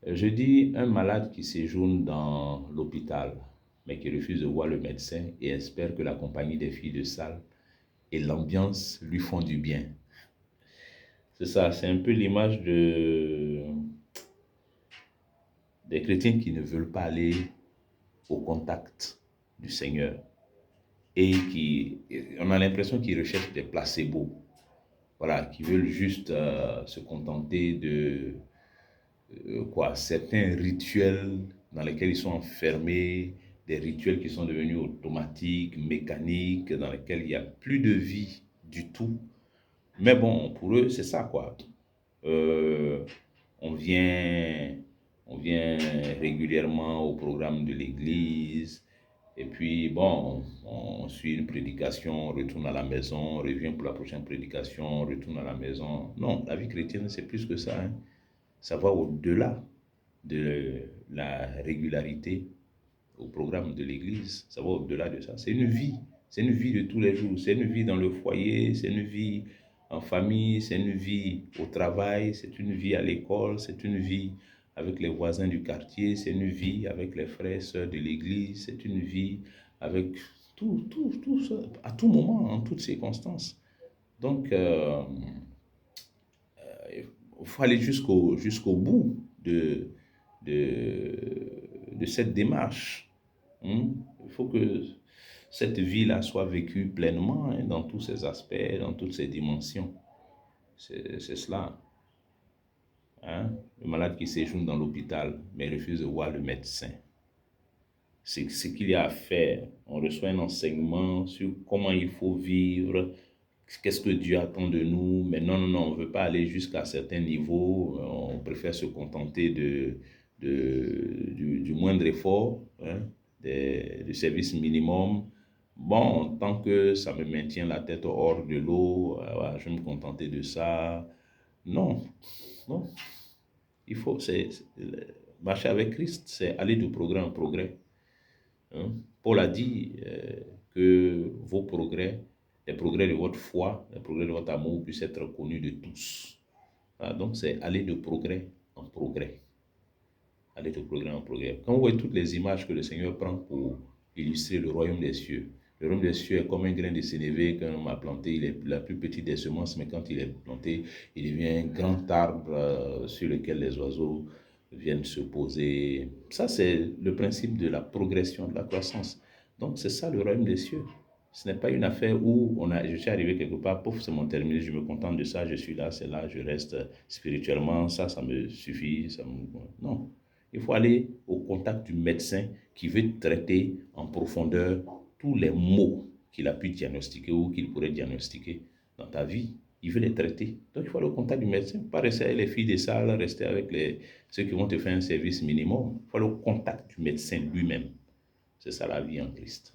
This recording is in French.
Je dis un malade qui séjourne dans l'hôpital, mais qui refuse de voir le médecin et espère que la compagnie des filles de salle et l'ambiance lui font du bien. C'est ça, c'est un peu l'image des chrétiens qui ne veulent pas aller au contact du Seigneur et on a l'impression qu'ils recherchent des placebos, voilà, qui veulent juste se contenter de certains rituels dans lesquels ils sont enfermés, des rituels qui sont devenus automatiques, mécaniques, dans lesquels il n'y a plus de vie du tout. Mais bon, pour eux, c'est ça, quoi. Euh, on vient, on vient régulièrement au programme de l'église, et puis bon, on suit une prédication, on retourne à la maison, on revient pour la prochaine prédication, on retourne à la maison. Non, la vie chrétienne, c'est plus que ça, hein. Ça va au-delà de la régularité au programme de l'église. Ça va au-delà de ça. C'est une vie. C'est une vie de tous les jours. C'est une vie dans le foyer, c'est une vie en famille, c'est une vie au travail, c'est une vie à l'école, c'est une vie avec les voisins du quartier, c'est une vie avec les frères et sœurs de l'église, c'est une vie avec tout ça, à tout moment, en toutes circonstances. Donc, il faut aller jusqu'au bout de cette démarche. Il faut que cette vie-là soit vécue pleinement, hein, dans tous ses aspects, dans toutes ses dimensions. C'est cela. Hein? Le malade qui séjourne dans l'hôpital, mais refuse de voir le médecin. C'est ce qu'il y a à faire. On reçoit un enseignement sur comment il faut vivre, qu'est-ce que Dieu attend de nous, mais non, non, non, on ne veut pas aller jusqu'à certains niveaux, on préfère se contenter du moindre effort, hein, du service minimum. Bon, tant que ça me maintient la tête hors de l'eau, voilà, je vais me contenter de ça. Non, non, il faut, marcher avec Christ, c'est aller de progrès en progrès. Hein. Paul a dit que vos progrès, les progrès de votre foi, les progrès de votre amour puissent être connus de tous. Voilà, donc c'est aller de progrès en progrès. Aller de progrès en progrès. Quand vous voyez toutes les images que le Seigneur prend pour illustrer le royaume des cieux, le royaume des cieux est comme un grain de sénévé qu'un homme a planté. Il est la plus petite des semences, mais quand il est planté, il devient un grand arbre sur lequel les oiseaux viennent se poser. Ça, c'est le principe de la progression, de la croissance. Donc, c'est ça le royaume des cieux. Ce n'est pas une affaire où je suis arrivé quelque part, pouf, c'est mon terminé, je me contente de ça, je suis là, c'est là, je reste spirituellement, ça me suffit. Non. Il faut aller au contact du médecin qui veut traiter en profondeur tous les maux qu'il a pu diagnostiquer ou qu'il pourrait diagnostiquer dans ta vie. Il veut les traiter. Donc, il faut aller au contact du médecin. Pas rester avec les filles des salles, rester avec ceux qui vont te faire un service minimum. Il faut aller au contact du médecin lui-même. C'est ça la vie en Christ.